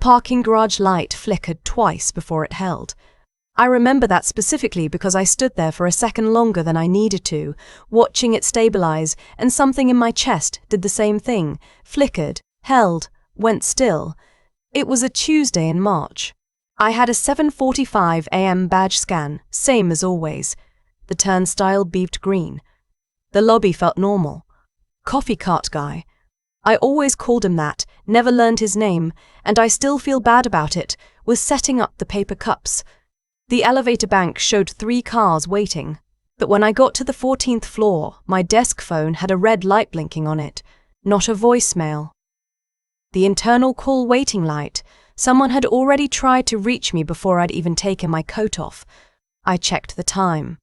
parking garage light flickered twice before it held. I remember that specifically because I stood there for a second longer than I needed to, watching it stabilize, and something in my chest did the same thing, flickered, held, went still. It was a Tuesday in March. I had a 7:45 a.m. badge scan, same as always. The turnstile beeped green. The lobby felt normal. Coffee cart guy. I always called him that, never learned his name, and I still feel bad about it, was setting up the paper cups. The elevator bank showed 3 cars waiting, but when I got to the 14th floor, my desk phone had a red light blinking on it, not a voicemail. The internal call waiting light. Someone had already tried to reach me before I'd even taken my coat off. I checked the time.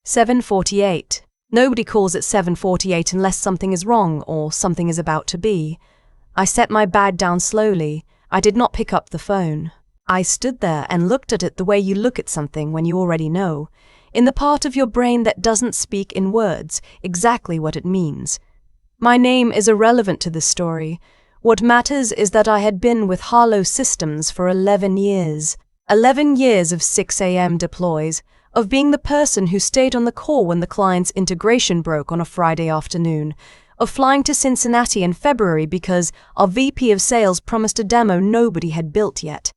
7:48. Nobody calls at 7:48 unless something is wrong or something is about to be. I set my bag down slowly. I did not pick up the phone. I stood there and looked at it the way you look at something when you already know, in the part of your brain that doesn't speak in words exactly what it means. My name is irrelevant to this story. What matters is that I had been with Harlow Systems for 11 years. 11 years of 6 a.m. deploys, of being the person who stayed on the call when the client's integration broke on a Friday afternoon, of flying to Cincinnati in February because our VP of sales promised a demo nobody had built yet.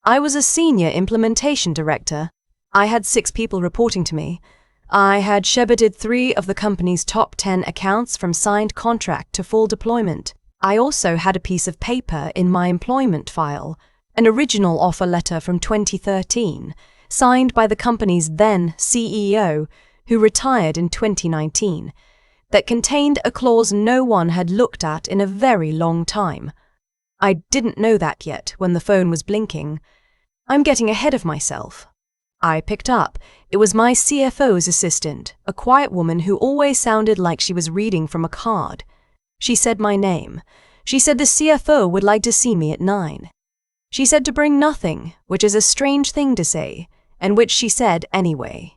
I was a senior implementation director. I had 6 people reporting to me. I had shepherded 3 of the company's top 10 accounts from signed contract to full deployment. I also had a piece of paper in my employment file, an original offer letter from 2013, signed by the company's then CEO, who retired in 2019, that contained a clause no one had looked at in a very long time. I didn't know that yet when the phone was blinking. I'm getting ahead of myself. I picked up. It was my CFO's assistant, a quiet woman who always sounded like she was reading from a card. She said my name. She said the CFO would like to see me at 9. She said to bring nothing, which is a strange thing to say, and which she said anyway.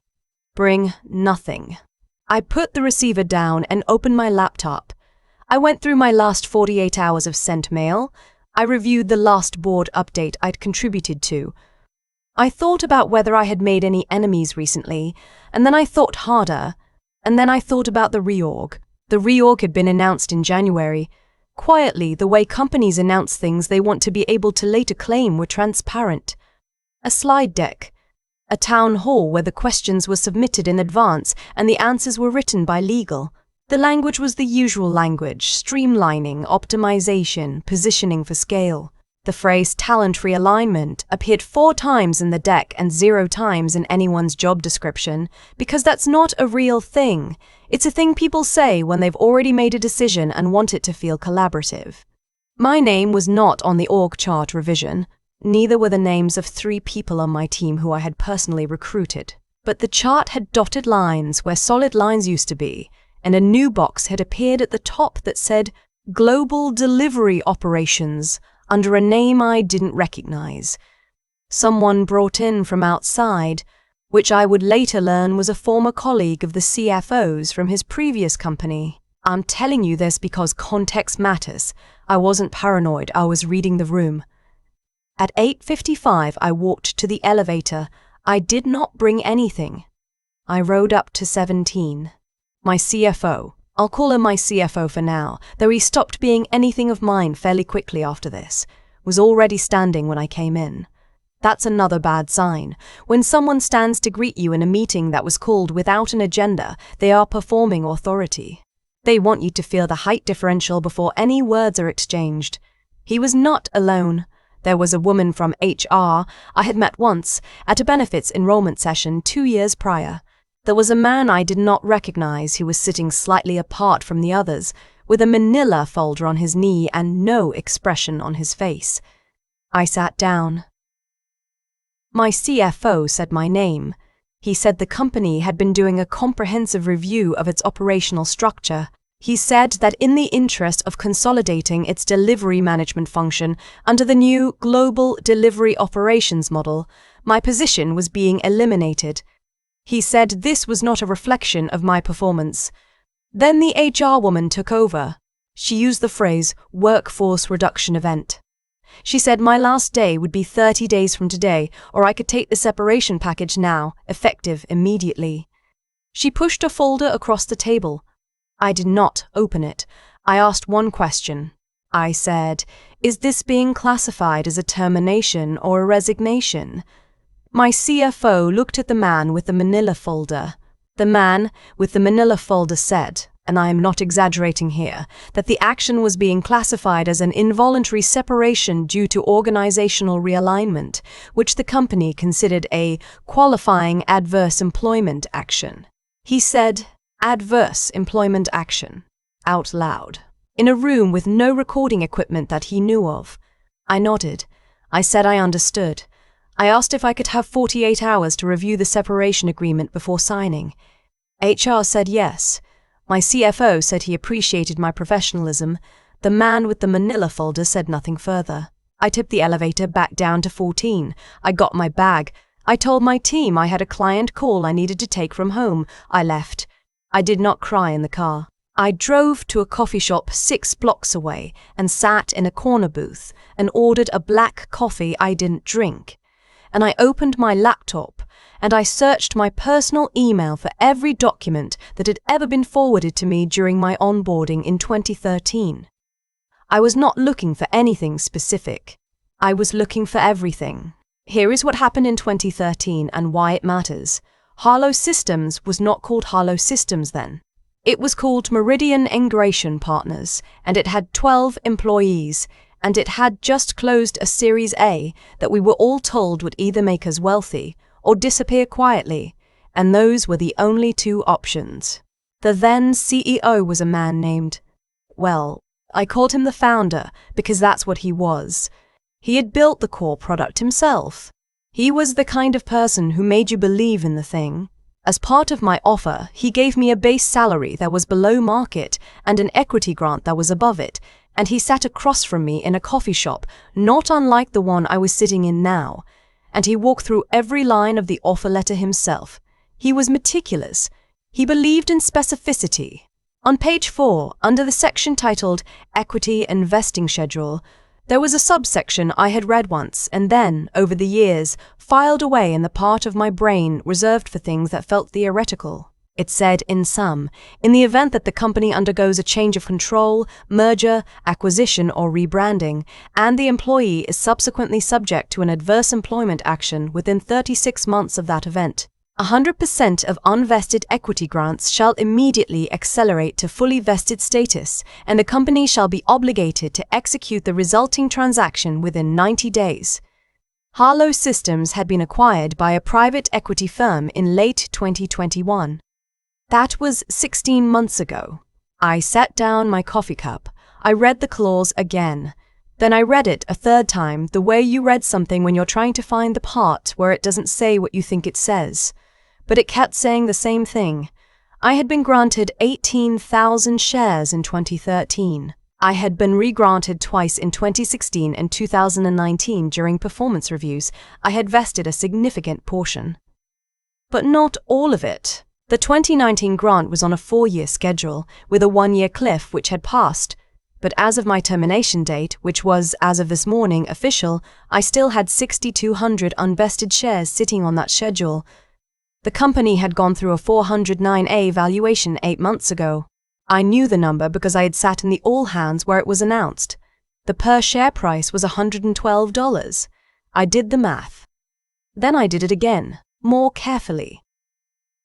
Bring nothing. I put the receiver down and opened my laptop. I went through my last 48 hours of sent mail. I reviewed the last board update I'd contributed to. I thought about whether I had made any enemies recently, and then I thought harder, and then I thought about the reorg. The reorg had been announced in January. Quietly, the way companies announce things they want to be able to later claim were transparent. A slide deck. A town hall where the questions were submitted in advance and the answers were written by legal. The language was the usual language, streamlining, optimization, positioning for scale. The phrase talent realignment appeared 4 times in the deck and 0 times in anyone's job description, because that's not a real thing. It's a thing people say when they've already made a decision and want it to feel collaborative. My name was not on the org chart revision. Neither were the names of 3 people on my team who I had personally recruited. But the chart had dotted lines where solid lines used to be, and a new box had appeared at the top that said Global Delivery Operations, under a name I didn't recognize. Someone brought in from outside, which I would later learn was a former colleague of the CFO's from his previous company. I'm telling you this because context matters. I wasn't paranoid, I was reading the room. At 8:55 I walked to the elevator. I did not bring anything. I rode up to 17. My CFO, I'll call him my CFO for now, though he stopped being anything of mine fairly quickly after this, was already standing when I came in. That's another bad sign. When someone stands to greet you in a meeting that was called without an agenda, they are performing authority. They want you to feel the height differential before any words are exchanged. He was not alone. There was a woman from HR I had met once at a benefits enrollment session 2 years prior. There was a man I did not recognize who was sitting slightly apart from the others, with a manila folder on his knee and no expression on his face. I sat down. My CFO said my name. He said the company had been doing a comprehensive review of its operational structure. He said that in the interest of consolidating its delivery management function under the new Global Delivery Operations model, my position was being eliminated. He said this was not a reflection of my performance. Then the HR woman took over. She used the phrase workforce reduction event. She said my last day would be 30 days from today, or I could take the separation package now, effective immediately. She pushed a folder across the table. I did not open it. I asked one question. I said, "Is this being classified as a termination or a resignation?" My CFO looked at the man with the manila folder. The man with the manila folder said, and I am not exaggerating here, that the action was being classified as an involuntary separation due to organizational realignment, which the company considered a qualifying adverse employment action. He said, "Adverse employment action," out loud, in a room with no recording equipment that he knew of. I nodded. I said I understood. I asked if I could have 48 hours to review the separation agreement before signing. HR said yes. My CFO said he appreciated my professionalism. The man with the manila folder said nothing further. I tipped the elevator back down to 14. I got my bag. I told my team I had a client call I needed to take from home. I left. I did not cry in the car. I drove to a coffee shop 6 blocks away and sat in a corner booth and ordered a black coffee I didn't drink. And I opened my laptop and I searched my personal email for every document that had ever been forwarded to me during my onboarding in 2013. I was not looking for anything specific. I was looking for everything. Here is what happened in 2013 and why it matters. Harlow Systems was not called Harlow Systems then. It was called Meridian Integration Partners, and it had 12 employees, and it had just closed a Series A that we were all told would either make us wealthy or disappear quietly, and those were the only 2 options. The then CEO was a man named, well, I called him the founder because that's what he was. He had built the core product himself. He was the kind of person who made you believe in the thing. As part of my offer, he gave me a base salary that was below market and an equity grant that was above it, and he sat across from me in a coffee shop, not unlike the one I was sitting in now, and he walked through every line of the offer letter himself. He was meticulous. He believed in specificity. On page 4, under the section titled Equity and Vesting Schedule, there was a subsection I had read once and then, over the years, filed away in the part of my brain reserved for things that felt theoretical. It said, in sum, in the event that the company undergoes a change of control, merger, acquisition, or rebranding, and the employee is subsequently subject to an adverse employment action within 36 months of that event, 100% of unvested equity grants shall immediately accelerate to fully vested status, and the company shall be obligated to execute the resulting transaction within 90 days. Harlow Systems had been acquired by a private equity firm in late 2021. That was 16 months ago. I set down my coffee cup. I read the clause again. Then I read it a third time, the way you read something when you're trying to find the part where it doesn't say what you think it says. But it kept saying the same thing. I had been granted 18,000 shares in 2013. I had been re-granted twice in 2016 and 2019 during performance reviews. I had vested a significant portion. But not all of it. The 2019 grant was on a 4-year schedule, with a 1-year cliff which had passed. But as of my termination date, which was, as of this morning, official, I still had 6,200 unvested shares sitting on that schedule. The company had gone through a 409A valuation 8 months ago. I knew the number because I had sat in the all-hands where it was announced. The per-share price was $112. I did the math. Then I did it again, more carefully.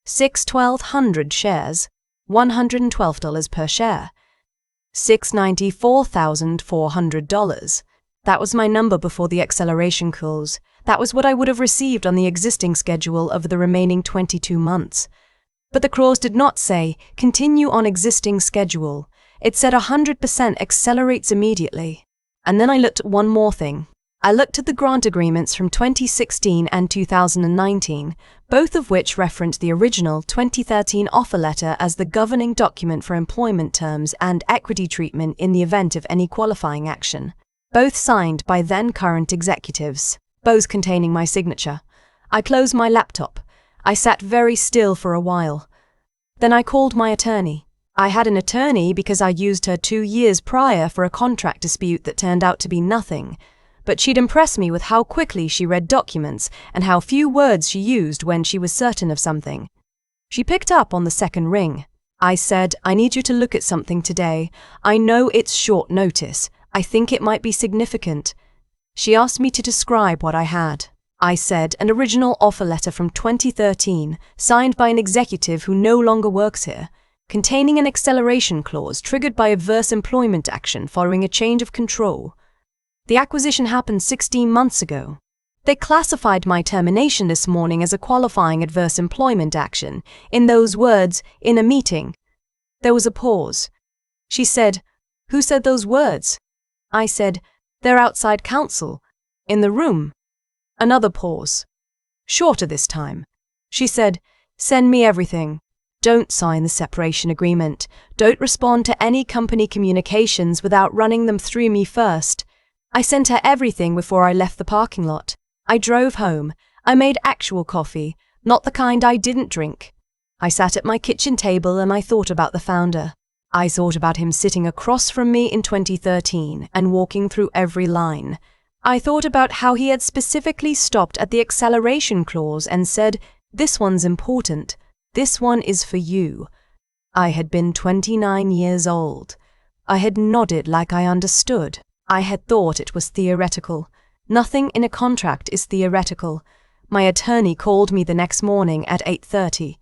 1,200 shares, $112 per share. $694,400. That was my number before the acceleration clause. That was what I would have received on the existing schedule over the remaining 22 months. But the clause did not say, continue on existing schedule. It said 100% accelerates immediately. And then I looked at one more thing. I looked at the grant agreements from 2016 and 2019, both of which referenced the original 2013 offer letter as the governing document for employment terms and equity treatment in the event of any qualifying action, both signed by then-current executives, both containing my signature. I closed my laptop. I sat very still for a while. Then I called my attorney. I had an attorney because I used her 2 years prior for a contract dispute that turned out to be nothing. but she'd impressed me with how quickly she read documents and how few words she used when she was certain of something. She picked up on the second ring. I said, "I need you to look at something today. I know it's short notice. I think it might be significant." She asked me to describe what I had. I said, "An original offer letter from 2013, signed by an executive who no longer works here, containing an acceleration clause triggered by adverse employment action following a change of control. The acquisition happened 16 months ago. They classified my termination this morning as a qualifying adverse employment action, in those words, in a meeting." There was a pause. She said, "Who said those words?" I said, "Their outside counsel, in the room." Another pause. Shorter this time. She said, "Send me everything. Don't sign the separation agreement. Don't respond to any company communications without running them through me first." I sent her everything before I left the parking lot. I drove home. I made actual coffee, not the kind I didn't drink. I sat at my kitchen table and I thought about the founder. I thought about him sitting across from me in 2013 and walking through every line. I thought about how he had specifically stopped at the acceleration clause and said, "This one's important. This one is for you." I had been 29 years old. I had nodded like I understood. I had thought it was theoretical. Nothing in a contract is theoretical. My attorney called me the next morning at 8:30.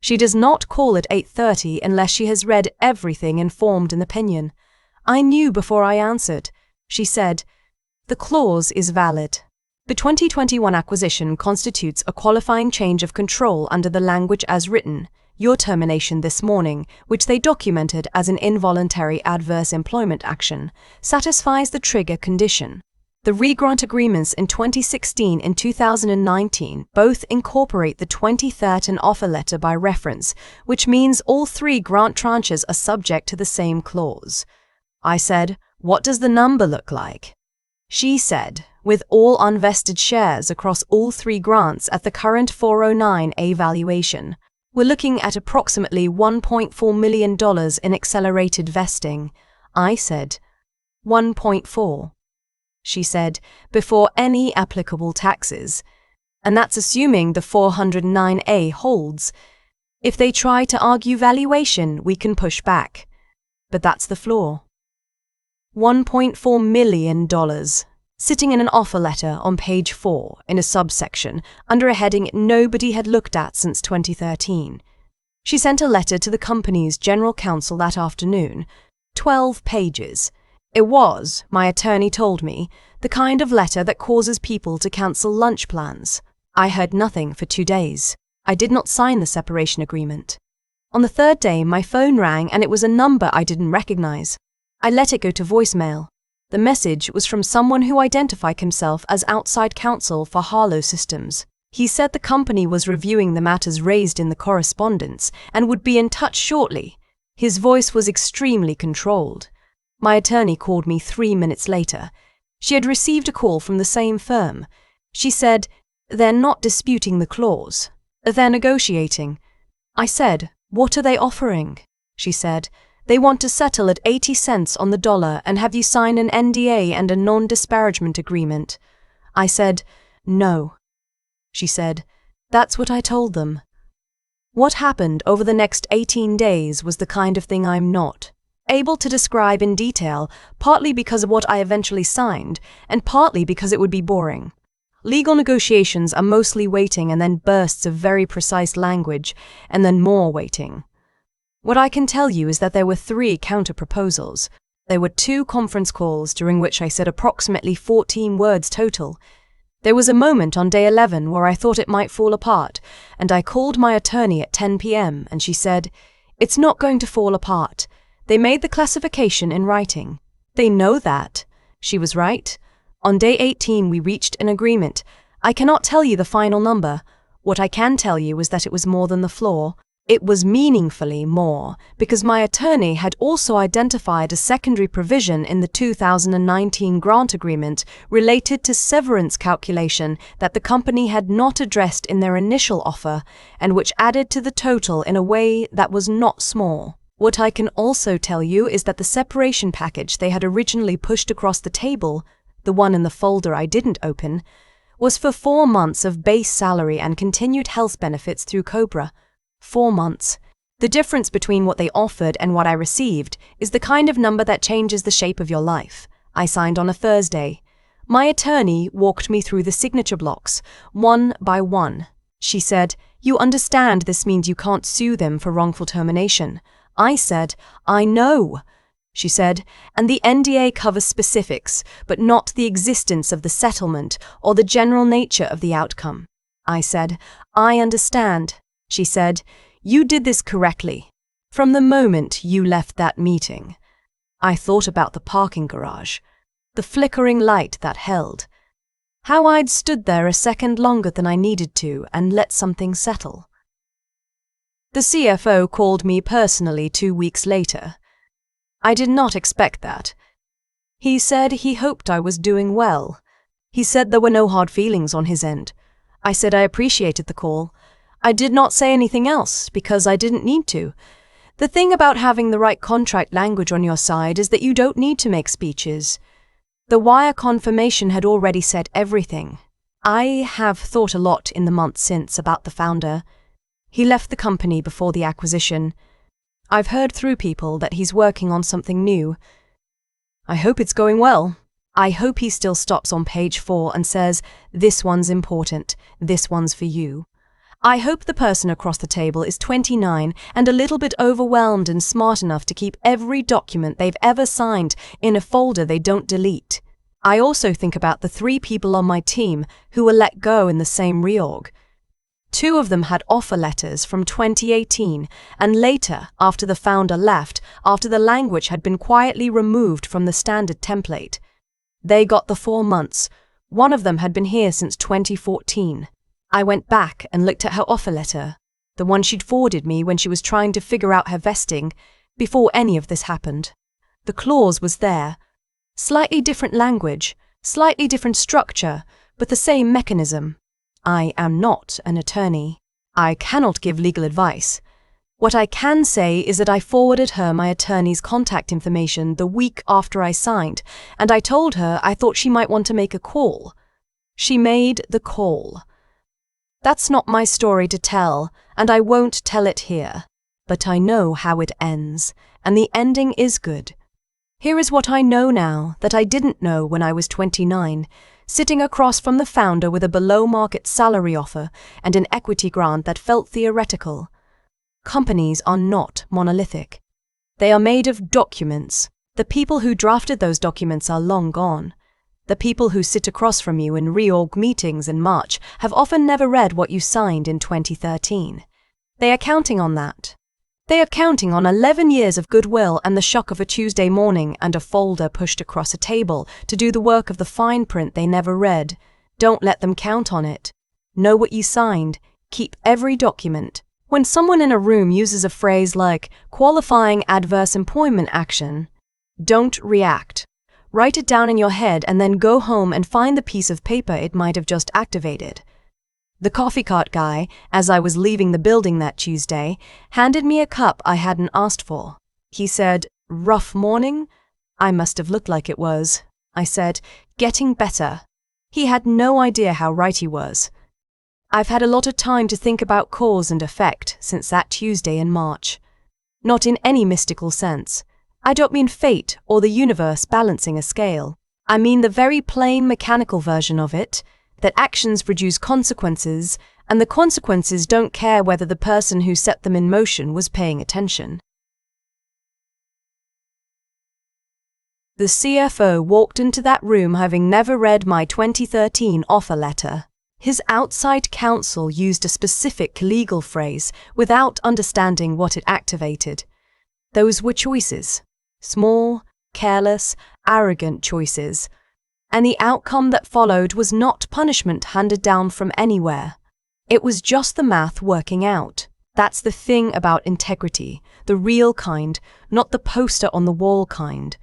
She does not call at 8:30 unless she has read everything and formed an opinion. I knew before I answered. She said, "The clause is valid. The 2021 acquisition constitutes a qualifying change of control under the language as written. Your termination this morning, which they documented as an involuntary adverse employment action, satisfies the trigger condition. The regrant agreements in 2016 and 2019 both incorporate the 2013 offer letter by reference, which means all three grant tranches are subject to the same clause." I said, "What does the number look like?" She said, "With all unvested shares across all three grants at the current 409A valuation, we're looking at approximately $1.4 million in accelerated vesting." I said, 1.4. She said, "Before any applicable taxes. And that's assuming the 409A holds. If they try to argue valuation, we can push back. But that's the floor. $1.4 million, sitting in an offer letter on page 4 in a subsection under a heading nobody had looked at since 2013. She sent a letter to the company's general counsel that afternoon, 12 pages. It was, my attorney told me, the kind of letter that causes people to cancel lunch plans. I heard nothing for 2 days. I did not sign the separation agreement. On the third day, my phone rang and it was a number I didn't recognize. I let it go to voicemail. The message was from someone who identified himself as outside counsel for Harlow Systems. He said the company was reviewing the matters raised in the correspondence and would be in touch shortly. His voice was extremely controlled. My attorney called me 3 minutes later. She had received a call from the same firm. She said, "They're not disputing the clause. They're negotiating." I said, "What are they offering?" She said, "They want to settle at 80 cents on the dollar and have you sign an NDA and a non-disparagement agreement." I said, "No." She said, "That's what I told them." What happened over the next 18 days was the kind of thing I'm not able to describe in detail, partly because of what I eventually signed, and partly because it would be boring. Legal negotiations are mostly waiting and then bursts of very precise language, and then more waiting. What I can tell you is that there were 3 counter-proposals. There were 2 conference calls during which I said approximately 14 words total. There was a moment on day 11 where I thought it might fall apart, and I called my attorney at 10 p.m. and she said, "It's not going to fall apart. They made the classification in writing. They know that." She was right. On day 18 we reached an agreement. I cannot tell you the final number. What I can tell you is that it was more than the floor. It was meaningfully more, because my attorney had also identified a secondary provision in the 2019 grant agreement related to severance calculation that the company had not addressed in their initial offer, and which added to the total in a way that was not small. What I can also tell you is that the separation package they had originally pushed across the table, the one in the folder I didn't open, was for 4 months of base salary and continued health benefits through Cobra. 4 months. The difference between what they offered and what I received is the kind of number that changes the shape of your life. I signed on a Thursday. My attorney walked me through the signature blocks, one by one. She said, "You understand this means you can't sue them for wrongful termination." I said, "I know." She said, "And the NDA covers specifics, but not the existence of the settlement or the general nature of the outcome." I said, "I understand." She said, "You did this correctly, from the moment you left that meeting." I thought about the parking garage, the flickering light that held, how I'd stood there a second longer than I needed to and let something settle. The CFO called me personally 2 weeks later. I did not expect that. He said he hoped I was doing well. He said there were no hard feelings on his end. I said I appreciated the call. I did not say anything else because I didn't need to. The thing about having the right contract language on your side is that you don't need to make speeches. The wire confirmation had already said everything. I have thought a lot in the months since about the founder. He left the company before the acquisition. I've heard through people that he's working on something new. I hope it's going well. I hope he still stops on page 4 and says, "This one's important, this one's for you." I hope the person across the table is 29 and a little bit overwhelmed and smart enough to keep every document they've ever signed in a folder they don't delete. I also think about the 3 people on my team who were let go in the same reorg. 2 of them had offer letters from 2018, and later, after the founder left, after the language had been quietly removed from the standard template. They got the 4 months. One of them had been here since 2014. I went back and looked at her offer letter, the one she'd forwarded me when she was trying to figure out her vesting, before any of this happened. The clause was there. Slightly different language, slightly different structure, but the same mechanism. I am not an attorney. I cannot give legal advice. What I can say is that I forwarded her my attorney's contact information the week after I signed, and I told her I thought she might want to make a call. She made the call. That's not my story to tell, and I won't tell it here. But I know how it ends, and the ending is good. Here is what I know now that I didn't know when I was 29, sitting across from the founder with a below-market salary offer and an equity grant that felt theoretical. Companies are not monolithic. They are made of documents. The people who drafted those documents are long gone. The people who sit across from you in reorg meetings in March have often never read what you signed in 2013. They are counting on that. They are counting on 11 years of goodwill and the shock of a Tuesday morning and a folder pushed across a table to do the work of the fine print they never read. Don't let them count on it. Know what you signed. Keep every document. When someone in a room uses a phrase like qualifying adverse employment action, don't react. Write it down in your head and then go home and find the piece of paper it might have just activated. The coffee cart guy, as I was leaving the building that Tuesday, handed me a cup I hadn't asked for. He said, "Rough morning?" I must have looked like it was. I said, "Getting better." He had no idea how right he was. I've had a lot of time to think about cause and effect since that Tuesday in March. Not in any mystical sense. I don't mean fate or the universe balancing a scale. I mean the very plain mechanical version of it, that actions produce consequences, and the consequences don't care whether the person who set them in motion was paying attention. The CFO walked into that room having never read my 2013 offer letter. His outside counsel used a specific legal phrase without understanding what it activated. Those were choices. Small, careless, arrogant choices. And the outcome that followed was not punishment handed down from anywhere. It was just the math working out. That's the thing about integrity, the real kind, not the poster on the wall kind.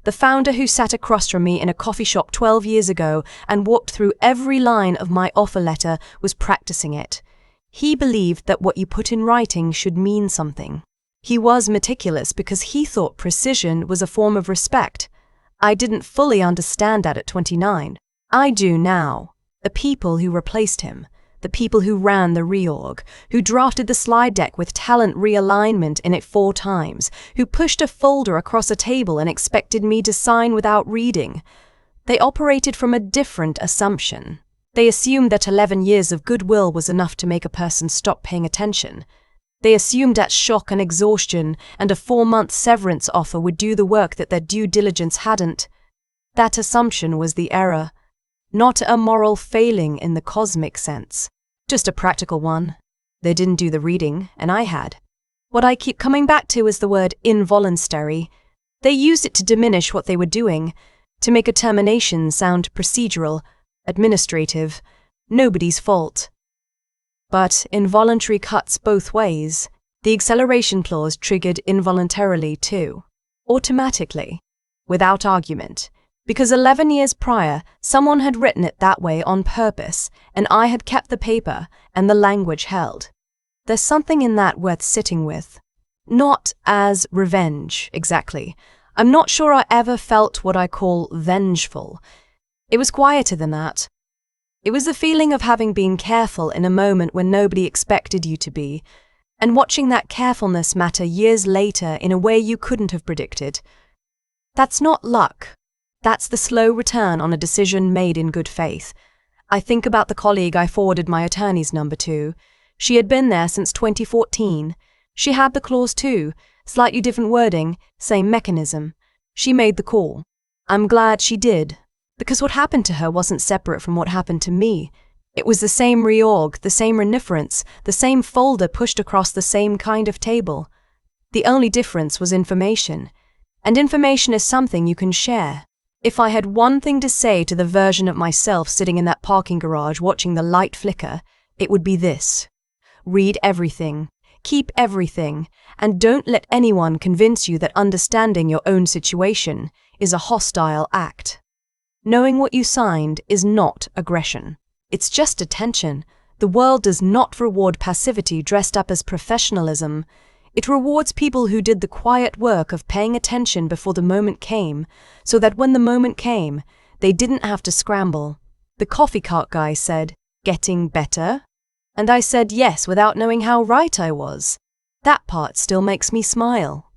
The founder who sat across from me in a coffee shop 12 years ago and walked through every line of my offer letter was practicing it. He believed that what you put in writing should mean something. He was meticulous because he thought precision was a form of respect. I didn't fully understand that at 29. I do now. The people who replaced him, the people who ran the reorg, who drafted the slide deck with talent realignment in it 4 times, who pushed a folder across a table and expected me to sign without reading. They operated from a different assumption. They assumed that 11 years of goodwill was enough to make a person stop paying attention. They assumed that shock and exhaustion and a 4-month severance offer would do the work that their due diligence hadn't. That assumption was the error, not a moral failing in the cosmic sense, just a practical one. They didn't do the reading, and I had. What I keep coming back to is the word involuntary. They used it to diminish what they were doing, to make a termination sound procedural, administrative, nobody's fault. But involuntary cuts both ways. The acceleration clause triggered involuntarily too, automatically, without argument, because 11 years prior, someone had written it that way on purpose, and I had kept the paper and the language held. There's something in that worth sitting with. Not as revenge, exactly. I'm not sure I ever felt what I call vengeful. It was quieter than that. It was the feeling of having been careful in a moment when nobody expected you to be, and watching that carefulness matter years later in a way you couldn't have predicted. That's not luck. That's the slow return on a decision made in good faith. I think about the colleague I forwarded my attorney's number to. She had been there since 2014. She had the clause too, slightly different wording, same mechanism. She made the call. I'm glad she did. Because what happened to her wasn't separate from what happened to me. It was the same reorg, the same reniference, the same folder pushed across the same kind of table. The only difference was information. And information is something you can share. If I had one thing to say to the version of myself sitting in that parking garage watching the light flicker, it would be this. Read everything. Keep everything. And don't let anyone convince you that understanding your own situation is a hostile act. Knowing what you signed is not aggression. It's just attention. The world does not reward passivity dressed up as professionalism. It rewards people who did the quiet work of paying attention before the moment came, so that when the moment came, they didn't have to scramble. The coffee cart guy said, "Getting better?" And I said yes without knowing how right I was. That part still makes me smile.